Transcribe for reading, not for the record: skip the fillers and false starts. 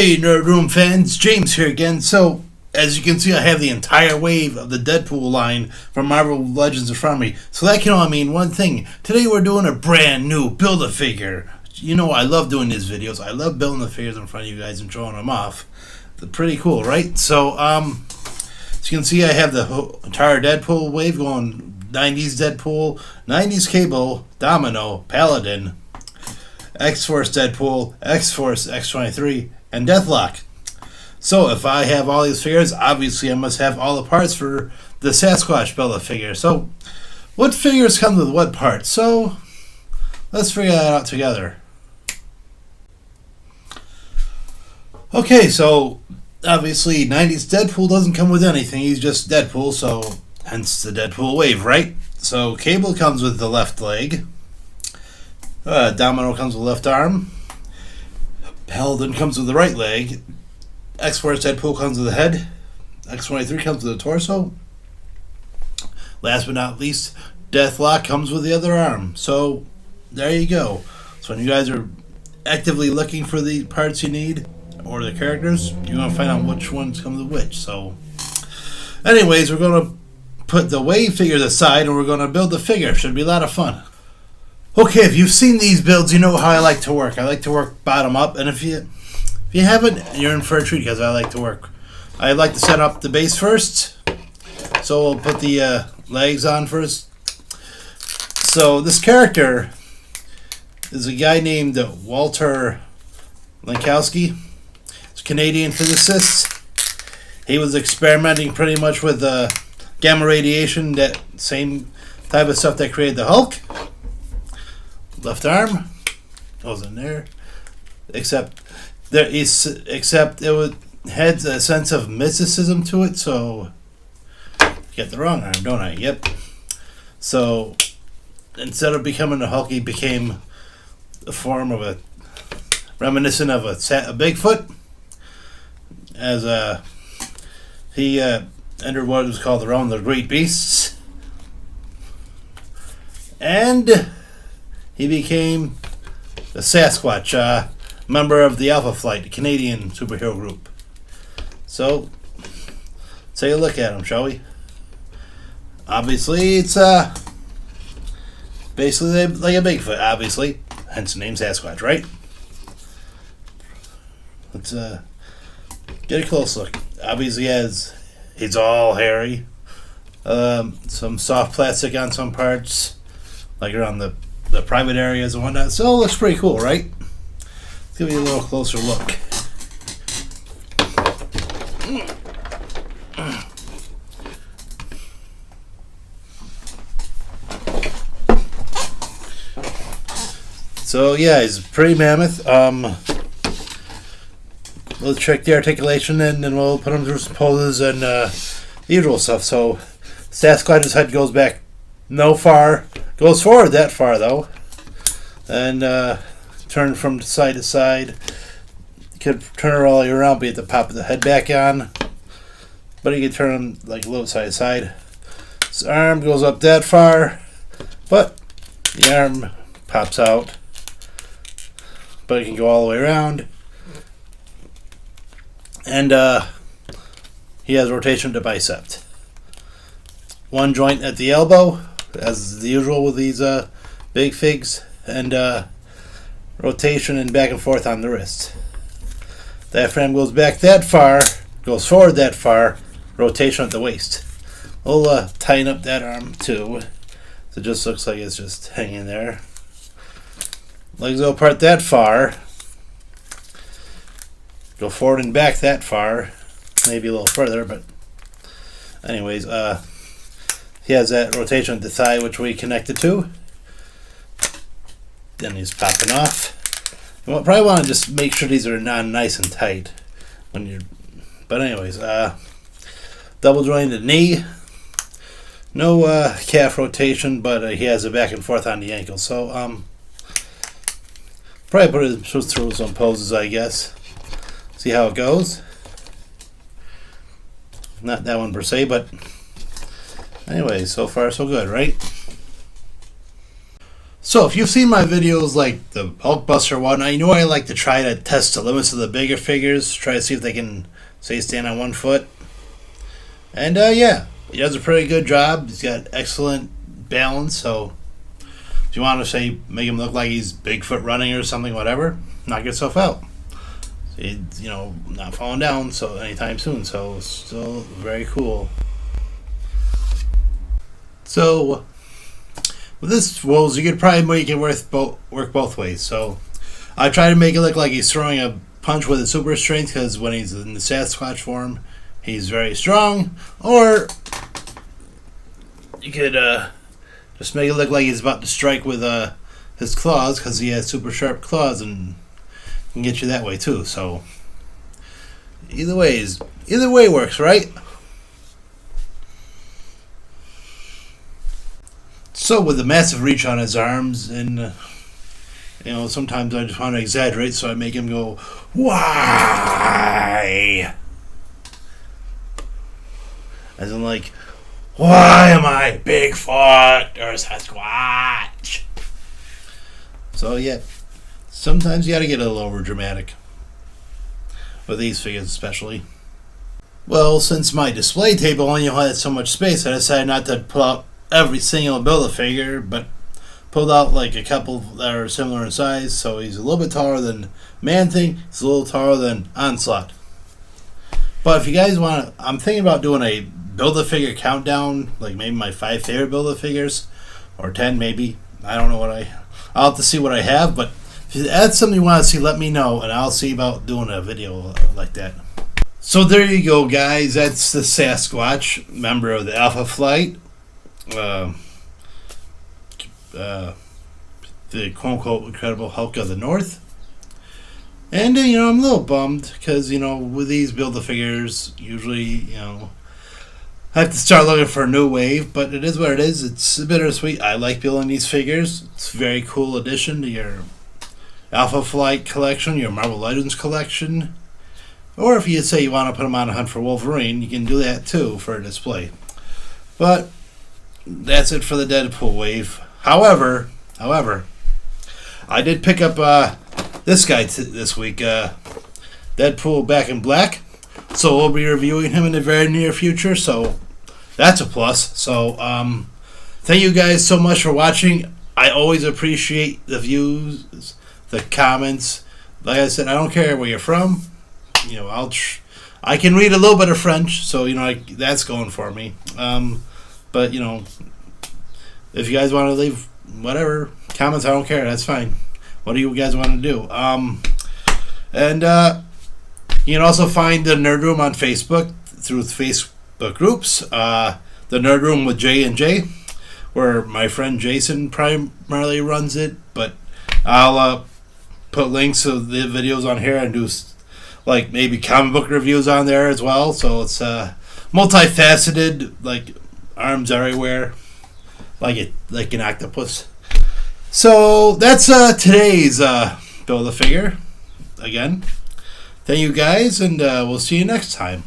Hey Nerd Room fans, James here again. So, as you can see, I have the entire wave of the Deadpool line from Marvel Legends in front of me. So that can only mean one thing. Today we're doing a brand new Build-A-Figure. You know, I love doing these videos. I love building the figures in front of you guys and showing them off. They're pretty cool, right? So, as you can see, I have the entire Deadpool wave going 90s Deadpool, 90s Cable, Domino, Paladin, X-Force Deadpool, X-Force X-23, and Deathlock. So if I have all these figures, obviously I must have all the parts for the Sasquatch Build-A-Figure. So what figures come with what parts? So let's figure that out together. Okay, so obviously 90s Deadpool doesn't come with anything. He's just Deadpool, so hence the Deadpool wave, right? So Cable comes with the left leg. Domino comes with the left arm. Paladin comes with the right leg. X-Force Deadpool comes with the head. X-23 comes with the torso. Last but not least, Deathlock comes with the other arm. So there you go. So when you guys are actively looking for the parts you need or the characters, you're going to find out which ones come with which. So anyways, we're going to put the wave figures aside and we're going to build the figure. Should be a lot of fun. Okay, if you've seen these builds, you know how I like to work. I like to work bottom up, and if you haven't, you're in for a treat because I like to work. I like to set up the base first, so we'll put the legs on first. So this character is a guy named Walter Langkowski. He's a Canadian physicist. He was experimenting pretty much with gamma radiation, that same type of stuff that created the Hulk. Left arm goes in there, except it had a sense of mysticism to it. So get the wrong arm, don't I? Yep. So instead of becoming a Hulk, he became the form of reminiscent of a Bigfoot. As he entered what was called the realm of the great beasts, and he became a Sasquatch, member of the Alpha Flight, a Canadian superhero group. So, take a look at him, shall we? Obviously, it's basically like a Bigfoot, obviously. Hence the name Sasquatch, right? Let's get a close look. Obviously, he's all hairy. Some soft plastic on some parts, like around the private areas and whatnot. So it looks pretty cool, right? Let's give you a little closer look. So yeah, he's pretty mammoth. We'll check the articulation and then we'll put him through some poses and the usual stuff. So Sasquatch's head goes back goes forward that far though, and turn from side to side. You could turn her all the way around, but you have to pop the head back on. But you can turn him like a little side to side. His arm goes up that far, but the arm pops out. But it can go all the way around. And he has rotation to bicep. One joint at the elbow, as the usual with these big figs, and rotation and back and forth on the wrist. Diaphragm goes back that far, goes forward that far, rotation at the waist. We'll tighten up that arm too, so it just looks like it's just hanging there. Legs go apart that far, go forward and back that far, maybe a little further, but anyways, he has that rotation at the thigh, which we connected to. Then he's popping off. You probably want to just make sure these are not nice and tight when you're. But anyways, double jointed knee. No calf rotation, but he has a back and forth on the ankle. So probably put it through some poses, I guess. See how it goes. Not that one per se, but. Anyway, so far so good, right? So if you've seen my videos like the Hulkbuster or whatnot, you know I like to try to test the limits of the bigger figures, try to see if they can, say, stand on one foot. And yeah, he does a pretty good job. He's got excellent balance, so if you want to, say, make him look like he's Bigfoot running or something, whatever, knock yourself out. He's, not falling down so anytime soon, so still very cool. So with this wolves, you could probably make it work both ways. So I try to make it look like he's throwing a punch with a super strength, because when he's in the Sasquatch form, he's very strong. Or you could just make it look like he's about to strike with his claws, because he has super sharp claws and can get you that way too. So either way works, right? So with the massive reach on his arms, and sometimes I just want to exaggerate, so I make him go, "Why?" As in, like, why am I Bigfoot or Sasquatch? So yeah, sometimes you gotta get a little over dramatic. With these figures especially. Well, since my display table only had so much space, I decided not to pull out every single Build-A-Figure, but pulled out like a couple that are similar in size. So he's a little bit taller than Man-Thing, he's a little taller than Onslaught. But if you guys want to, I'm thinking about doing a Build-A-Figure countdown, like maybe my 5 favorite Build-A-Figures, or 10 maybe. I don't know I'll have to see what I have, but if that's something you want to see, let me know, and I'll see about doing a video like that. So there you go, guys. That's the Sasquatch, member of the Alpha Flight. The quote-unquote Incredible Hulk of the North. And, I'm a little bummed, because, with these Build-A-Figures, usually, I have to start looking for a new wave, but it is what it is. It's bittersweet. I like building these figures. It's a very cool addition to your Alpha Flight collection, your Marvel Legends collection. Or if you say you want to put them on a hunt for Wolverine, you can do that too for a display. But that's it for the Deadpool wave. However, I did pick up this guy this week, Deadpool Back in Black. So we'll be reviewing him in the very near future. So that's a plus. So thank you guys so much for watching. I always appreciate the views, the comments. Like I said, I don't care where you're from. I can read a little bit of French, so that's going for me. But if you guys want to leave whatever comments, I don't care. That's fine. What do you guys want to do? And you can also find the Nerd Room on Facebook through Facebook groups. The Nerd Room with J and J, where my friend Jason primarily runs it, but I'll put links to the videos on here and do like maybe comic book reviews on there as well. So it's multifaceted, like arms everywhere, like an octopus. So that's today's Build-A-Figure. Again, thank you guys, and we'll see you next time.